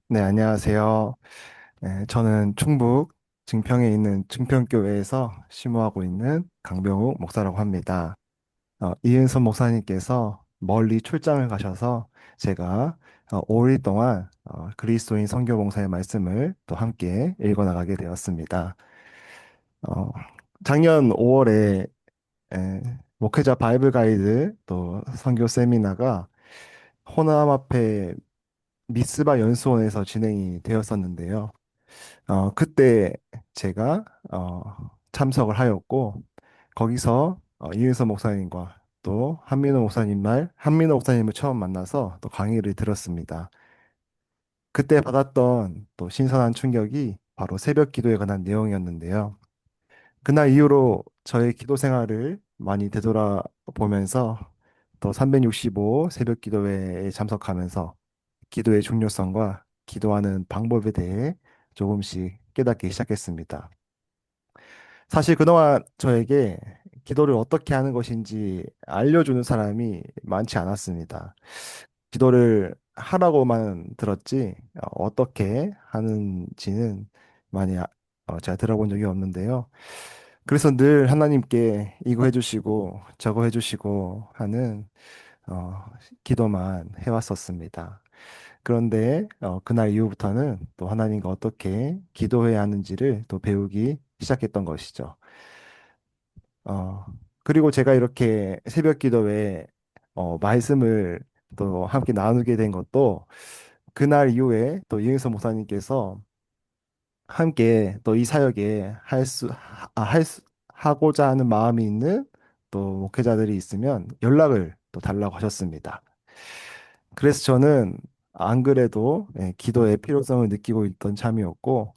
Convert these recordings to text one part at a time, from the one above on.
네, 안녕하세요. 네, 저는 충북 증평에 있는 증평교회에서 심호하고 있는 강병욱 목사라고 합니다. 이은선 목사님께서 멀리 출장을 가셔서 제가 5일 동안 그리스도인 선교 봉사의 말씀을 또 함께 읽어나가게 되었습니다. 어, 작년 5월에 목회자 바이블 가이드 또 선교 세미나가 호남 앞에 미스바 연수원에서 진행이 되었었는데요. 그때 제가 참석을 하였고, 거기서 이은서 목사님과 또 한민호 목사님을 처음 만나서 또 강의를 들었습니다. 그때 받았던 또 신선한 충격이 바로 새벽 기도에 관한 내용이었는데요. 그날 이후로 저의 기도 생활을 많이 되돌아보면서 또 365 새벽 기도회에 참석하면서 기도의 중요성과 기도하는 방법에 대해 조금씩 깨닫기 시작했습니다. 사실 그동안 저에게 기도를 어떻게 하는 것인지 알려주는 사람이 많지 않았습니다. 기도를 하라고만 들었지, 어떻게 하는지는 많이 제가 들어본 적이 없는데요. 그래서 늘 하나님께 이거 해주시고 저거 해주시고 하는 어, 기도만 해왔었습니다. 그런데 그날 이후부터는 또 하나님과 어떻게 기도해야 하는지를 또 배우기 시작했던 것이죠. 어, 그리고 제가 이렇게 새벽 기도에 말씀을 또 함께 나누게 된 것도 그날 이후에 또 이은서 목사님께서 함께 또 이 사역에 하고자 하는 마음이 있는 또 목회자들이 있으면 연락을 또 달라고 하셨습니다. 그래서 저는 안 그래도 기도의 필요성을 느끼고 있던 참이었고,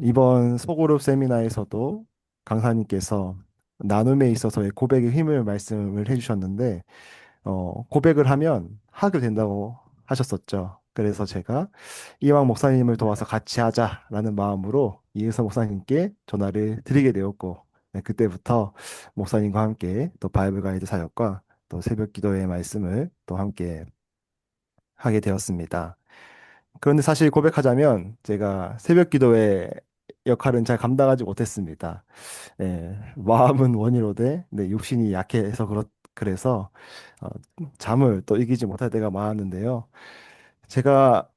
이번 소그룹 세미나에서도 강사님께서 나눔에 있어서의 고백의 힘을 말씀을 해주셨는데, 고백을 하면 하게 된다고 하셨었죠. 그래서 제가 이왕 목사님을 도와서 같이 하자라는 마음으로 이은서 목사님께 전화를 드리게 되었고, 네, 그때부터 목사님과 함께 또 바이블 가이드 사역과 또 새벽 기도의 말씀을 또 함께 하게 되었습니다. 그런데 사실 고백하자면 제가 새벽 기도의 역할은 잘 감당하지 못했습니다. 마음은 원이로되 네, 육신이 약해서 그래서 어, 잠을 또 이기지 못할 때가 많았는데요. 제가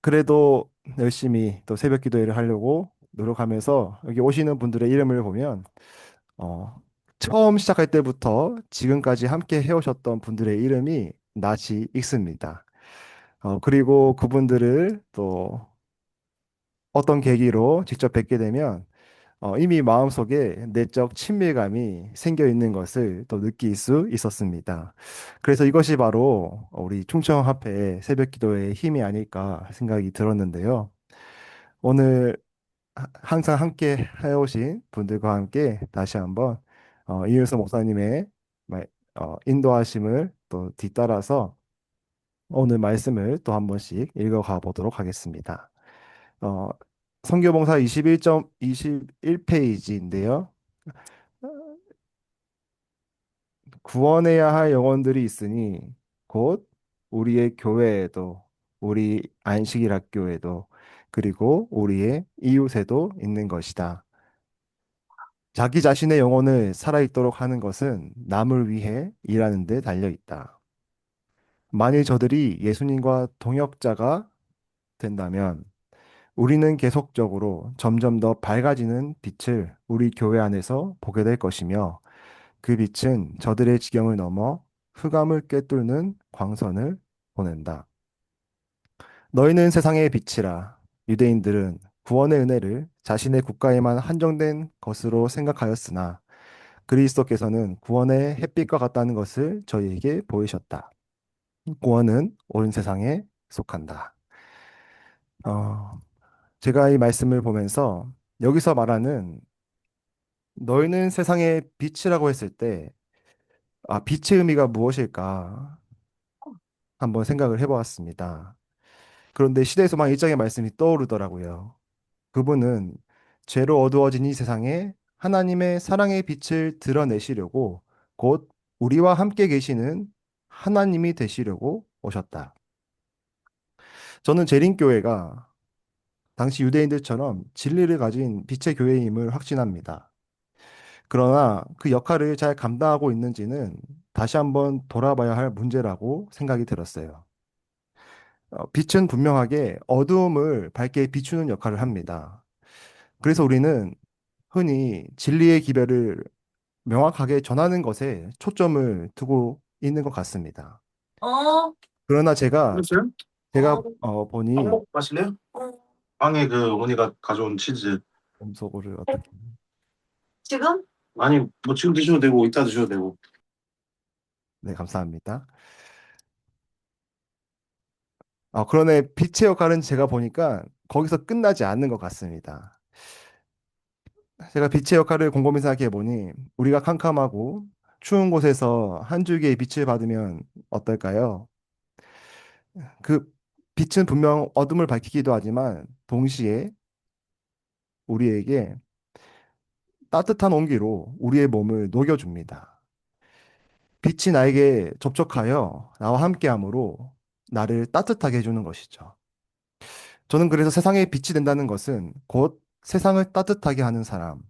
그래도 열심히 또 새벽 기도회를 하려고 노력하면서 여기 오시는 분들의 이름을 보면 어, 처음 시작할 때부터 지금까지 함께 해오셨던 분들의 이름이 낯이 익습니다. 그리고 그분들을 또 어떤 계기로 직접 뵙게 되면 이미 마음속에 내적 친밀감이 생겨 있는 것을 또 느낄 수 있었습니다. 그래서 이것이 바로 우리 충청합회 새벽 기도의 힘이 아닐까 생각이 들었는데요. 오늘 항상 함께 해오신 분들과 함께 다시 한번 이윤서 목사님의 인도하심을 또 뒤따라서 오늘 말씀을 또 한 번씩 읽어가 보도록 하겠습니다. 어, 선교봉사 21페이지인데요. 구원해야 할 영혼들이 있으니 곧 우리의 교회에도 우리 안식일학교에도 그리고 우리의 이웃에도 있는 것이다. 자기 자신의 영혼을 살아있도록 하는 것은 남을 위해 일하는 데 달려 있다. 만일 저들이 예수님과 동역자가 된다면 우리는 계속적으로 점점 더 밝아지는 빛을 우리 교회 안에서 보게 될 것이며 그 빛은 저들의 지경을 넘어 흑암을 꿰뚫는 광선을 보낸다. 너희는 세상의 빛이라. 유대인들은 구원의 은혜를 자신의 국가에만 한정된 것으로 생각하였으나 그리스도께서는 구원의 햇빛과 같다는 것을 저희에게 보이셨다. 구원은 온 세상에 속한다. 어, 제가 이 말씀을 보면서 여기서 말하는 너희는 세상의 빛이라고 했을 때, 빛의 의미가 무엇일까 한번 생각을 해보았습니다. 그런데 시대 소망 일장의 말씀이 떠오르더라고요. 그분은 죄로 어두워진 이 세상에 하나님의 사랑의 빛을 드러내시려고 곧 우리와 함께 계시는 하나님이 되시려고 오셨다. 저는 재림교회가 당시 유대인들처럼 진리를 가진 빛의 교회임을 확신합니다. 그러나 그 역할을 잘 감당하고 있는지는 다시 한번 돌아봐야 할 문제라고 생각이 들었어요. 빛은 분명하게 어두움을 밝게 비추는 역할을 합니다. 그래서 우리는 흔히 진리의 기별을 명확하게 전하는 것에 초점을 두고 있는 것 같습니다. 어, 그러나 제가 그랬어요? 제가 어, 빵 보니 먹고 마실래요? 빵에 그 어머니가 가져온 치즈. 음소거를 어떻게 지금? 아니, 뭐 지금 드셔도 되고 이따 드셔도 되고. 네, 감사합니다. 그러네 빛의 역할은 제가 보니까 거기서 끝나지 않는 것 같습니다. 제가 빛의 역할을 곰곰이 생각해 보니 우리가 캄캄하고 추운 곳에서 한 줄기의 빛을 받으면 어떨까요? 그 빛은 분명 어둠을 밝히기도 하지만 동시에 우리에게 따뜻한 온기로 우리의 몸을 녹여줍니다. 빛이 나에게 접촉하여 나와 함께함으로 나를 따뜻하게 해주는 것이죠. 저는 그래서 세상에 빛이 된다는 것은 곧 세상을 따뜻하게 하는 사람,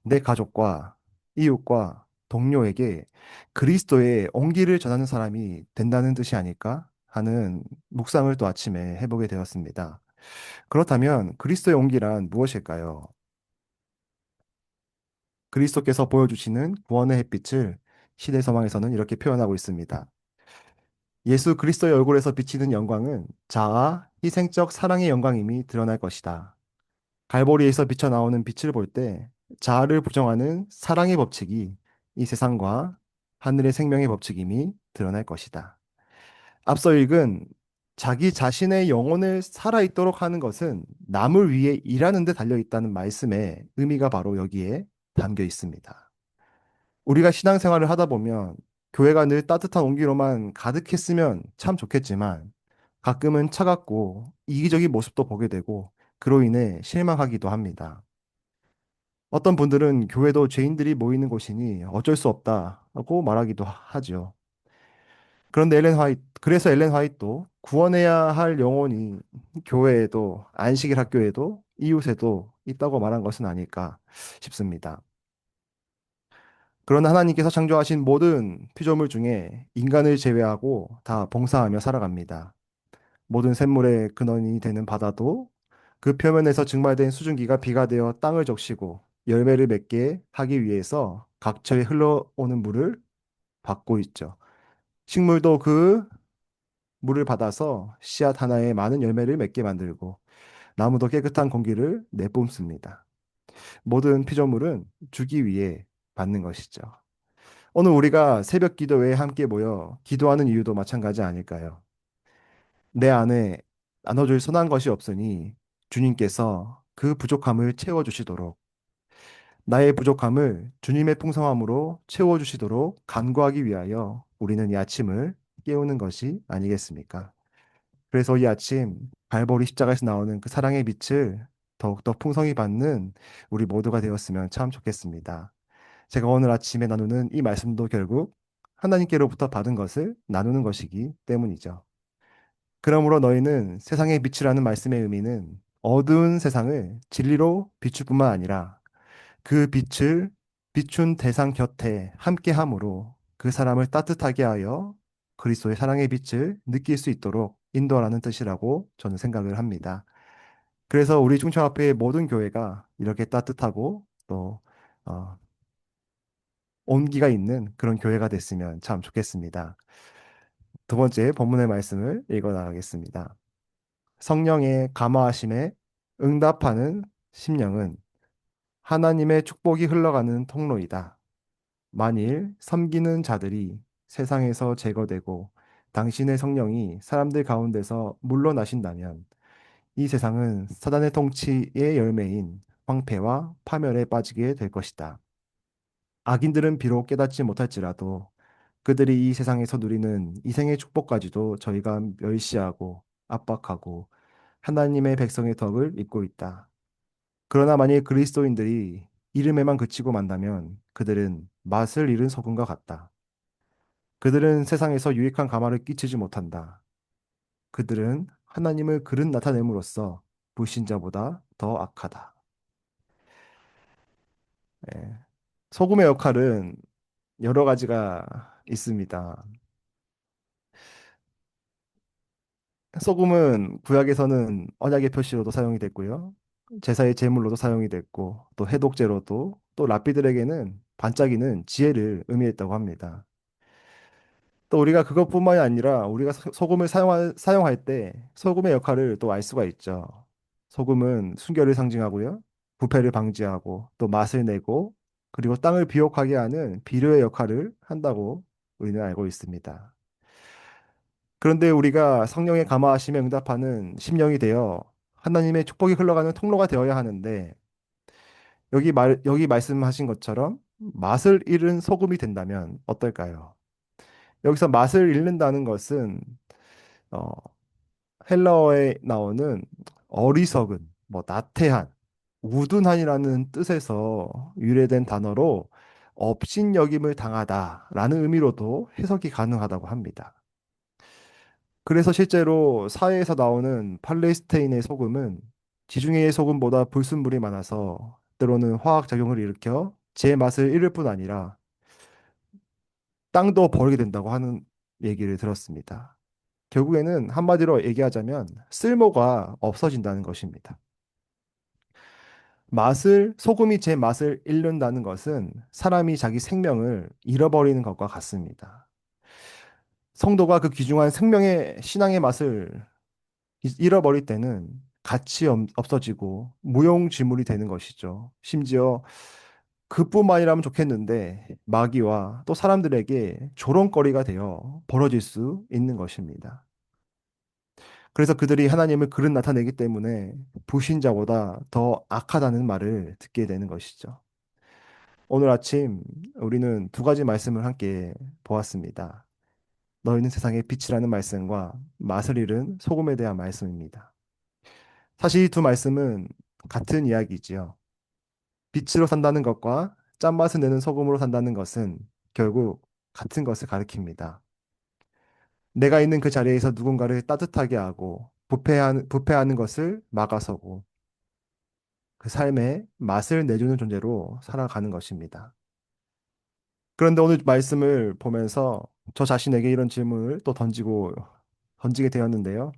내 가족과 이웃과 동료에게 그리스도의 온기를 전하는 사람이 된다는 뜻이 아닐까 하는 묵상을 또 아침에 해보게 되었습니다. 그렇다면 그리스도의 온기란 무엇일까요? 그리스도께서 보여주시는 구원의 햇빛을 시대 서방에서는 이렇게 표현하고 있습니다. 예수 그리스도의 얼굴에서 비치는 영광은 자아, 희생적 사랑의 영광임이 드러날 것이다. 갈보리에서 비쳐나오는 빛을 볼 때 자아를 부정하는 사랑의 법칙이 이 세상과 하늘의 생명의 법칙임이 드러날 것이다. 앞서 읽은 자기 자신의 영혼을 살아있도록 하는 것은 남을 위해 일하는 데 달려 있다는 말씀의 의미가 바로 여기에 담겨 있습니다. 우리가 신앙생활을 하다 보면 교회가 늘 따뜻한 온기로만 가득했으면 참 좋겠지만 가끔은 차갑고 이기적인 모습도 보게 되고 그로 인해 실망하기도 합니다. 어떤 분들은 교회도 죄인들이 모이는 곳이니 어쩔 수 없다고 말하기도 하죠. 그래서 엘렌 화이트도 구원해야 할 영혼이 교회에도, 안식일 학교에도, 이웃에도 있다고 말한 것은 아닐까 싶습니다. 그러나 하나님께서 창조하신 모든 피조물 중에 인간을 제외하고 다 봉사하며 살아갑니다. 모든 샘물의 근원이 되는 바다도 그 표면에서 증발된 수증기가 비가 되어 땅을 적시고 열매를 맺게 하기 위해서 각처에 흘러오는 물을 받고 있죠. 식물도 그 물을 받아서 씨앗 하나에 많은 열매를 맺게 만들고 나무도 깨끗한 공기를 내뿜습니다. 모든 피조물은 주기 위해 받는 것이죠. 오늘 우리가 새벽 기도회에 함께 모여 기도하는 이유도 마찬가지 아닐까요? 내 안에 나눠줄 선한 것이 없으니 주님께서 그 부족함을 채워주시도록 나의 부족함을 주님의 풍성함으로 채워주시도록 간구하기 위하여 우리는 이 아침을 깨우는 것이 아니겠습니까? 그래서 이 아침 발보리 십자가에서 나오는 그 사랑의 빛을 더욱더 풍성히 받는 우리 모두가 되었으면 참 좋겠습니다. 제가 오늘 아침에 나누는 이 말씀도 결국 하나님께로부터 받은 것을 나누는 것이기 때문이죠. 그러므로 너희는 세상의 빛이라는 말씀의 의미는 어두운 세상을 진리로 비출 뿐만 아니라 그 빛을 비춘 대상 곁에 함께 함으로 그 사람을 따뜻하게 하여 그리스도의 사랑의 빛을 느낄 수 있도록 인도하라는 뜻이라고 저는 생각을 합니다. 그래서 우리 충청앞의 모든 교회가 이렇게 따뜻하고 또 어, 온기가 있는 그런 교회가 됐으면 참 좋겠습니다. 두 번째 본문의 말씀을 읽어 나가겠습니다. 성령의 감화하심에 응답하는 심령은 하나님의 축복이 흘러가는 통로이다. 만일 섬기는 자들이 세상에서 제거되고 당신의 성령이 사람들 가운데서 물러나신다면 이 세상은 사단의 통치의 열매인 황폐와 파멸에 빠지게 될 것이다. 악인들은 비록 깨닫지 못할지라도 그들이 이 세상에서 누리는 이생의 축복까지도 저희가 멸시하고 압박하고 하나님의 백성의 덕을 잇고 있다. 그러나 만일 그리스도인들이 이름에만 그치고 만다면 그들은 맛을 잃은 소금과 같다. 그들은 세상에서 유익한 가마를 끼치지 못한다. 그들은 하나님을 그릇 나타냄으로써 불신자보다 더 악하다. 예. 소금의 역할은 여러 가지가 있습니다. 소금은 구약에서는 언약의 표시로도 사용이 됐고요. 제사의 제물로도 사용이 됐고, 또 해독제로도, 또 랍비들에게는 반짝이는 지혜를 의미했다고 합니다. 또 우리가 그것뿐만이 아니라 우리가 소금을 사용할 때 소금의 역할을 또 알 수가 있죠. 소금은 순결을 상징하고요. 부패를 방지하고 또 맛을 내고 그리고 땅을 비옥하게 하는 비료의 역할을 한다고 우리는 알고 있습니다. 그런데 우리가 성령의 감화하심에 응답하는 심령이 되어 하나님의 축복이 흘러가는 통로가 되어야 하는데 여기 말씀하신 것처럼 맛을 잃은 소금이 된다면 어떨까요? 여기서 맛을 잃는다는 것은 어, 헬라어에 나오는 어리석은, 뭐 나태한, 우둔한이라는 뜻에서 유래된 단어로 업신여김을 당하다라는 의미로도 해석이 가능하다고 합니다. 그래서 실제로 사회에서 나오는 팔레스테인의 소금은 지중해의 소금보다 불순물이 많아서 때로는 화학작용을 일으켜 제 맛을 잃을 뿐 아니라 땅도 버리게 된다고 하는 얘기를 들었습니다. 결국에는 한마디로 얘기하자면 쓸모가 없어진다는 것입니다. 소금이 제 맛을 잃는다는 것은 사람이 자기 생명을 잃어버리는 것과 같습니다. 성도가 그 귀중한 생명의 신앙의 맛을 잃어버릴 때는 없어지고 무용지물이 되는 것이죠. 심지어 그뿐만이라면 좋겠는데 마귀와 또 사람들에게 조롱거리가 되어 벌어질 수 있는 것입니다. 그래서 그들이 하나님을 그릇 나타내기 때문에 불신자보다 더 악하다는 말을 듣게 되는 것이죠. 오늘 아침 우리는 두 가지 말씀을 함께 보았습니다. 너희는 세상의 빛이라는 말씀과 맛을 잃은 소금에 대한 말씀입니다. 사실 이 두 말씀은 같은 이야기지요. 빛으로 산다는 것과 짠맛을 내는 소금으로 산다는 것은 결국 같은 것을 가리킵니다. 내가 있는 그 자리에서 누군가를 따뜻하게 하고 부패하는 것을 막아서고 그 삶에 맛을 내주는 존재로 살아가는 것입니다. 그런데 오늘 말씀을 보면서 저 자신에게 이런 질문을 또 던지게 되었는데요.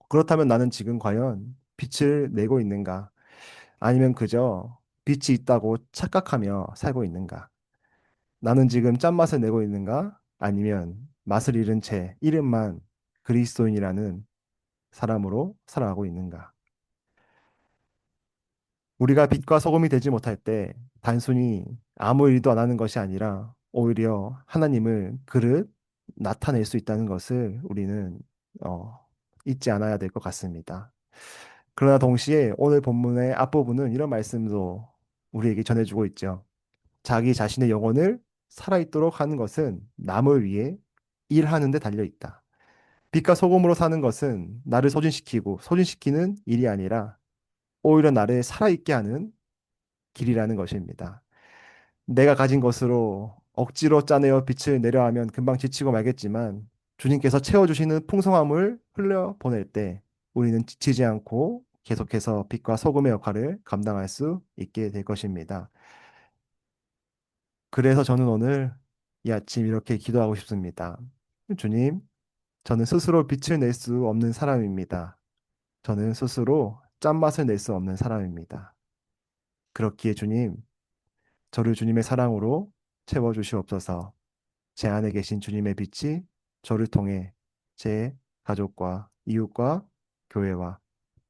그렇다면 나는 지금 과연 빛을 내고 있는가? 아니면 그저 빛이 있다고 착각하며 살고 있는가? 나는 지금 짠맛을 내고 있는가? 아니면 맛을 잃은 채 이름만 그리스도인이라는 사람으로 살아가고 있는가? 우리가 빛과 소금이 되지 못할 때 단순히 아무 일도 안 하는 것이 아니라 오히려 하나님을 나타낼 수 있다는 것을 우리는 어, 잊지 않아야 될 것 같습니다. 그러나 동시에 오늘 본문의 앞부분은 이런 말씀도 우리에게 전해주고 있죠. 자기 자신의 영혼을 살아있도록 하는 것은 남을 위해 일하는 데 달려 있다. 빛과 소금으로 사는 것은 나를 소진시키는 일이 아니라 오히려 나를 살아있게 하는 길이라는 것입니다. 내가 가진 것으로 억지로 짜내어 빛을 내려 하면 금방 지치고 말겠지만 주님께서 채워주시는 풍성함을 흘려 보낼 때 우리는 지치지 않고 계속해서 빛과 소금의 역할을 감당할 수 있게 될 것입니다. 그래서 저는 오늘 이 아침 이렇게 기도하고 싶습니다. 주님, 저는 스스로 빛을 낼 수 없는 사람입니다. 저는 스스로 짠맛을 낼 수 없는 사람입니다. 그렇기에 주님, 저를 주님의 사랑으로 채워주시옵소서. 제 안에 계신 주님의 빛이 저를 통해 제 가족과 이웃과 교회와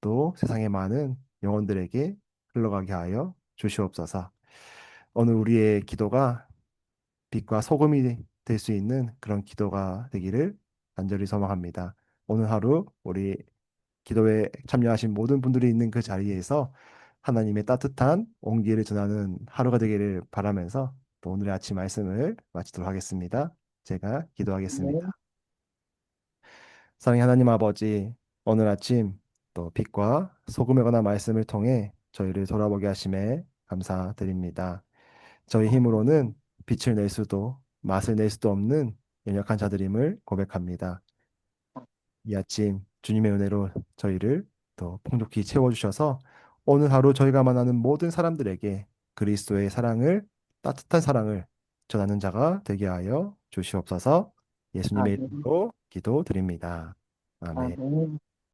또 세상의 많은 영혼들에게 흘러가게 하여 주시옵소서. 오늘 우리의 기도가 빛과 소금이 될 수 있는 그런 기도가 되기를 간절히 소망합니다. 오늘 하루 우리 기도에 참여하신 모든 분들이 있는 그 자리에서 하나님의 따뜻한 온기를 전하는 하루가 되기를 바라면서 또 오늘의 아침 말씀을 마치도록 하겠습니다. 제가 네. 기도하겠습니다. 사랑의 하나님 아버지, 오늘 아침 또 빛과 소금에 관한 말씀을 통해 저희를 돌아보게 하심에 감사드립니다. 저희 힘으로는 빛을 낼 수도 맛을 낼 수도 없는 연약한 자들임을 고백합니다. 이 아침 주님의 은혜로 저희를 또 풍족히 채워주셔서 오늘 하루 저희가 만나는 모든 사람들에게 그리스도의 사랑을, 따뜻한 사랑을 전하는 자가 되게 하여 주시옵소서. 예수님의 아멘. 이름으로 기도드립니다. 아멘. 아멘.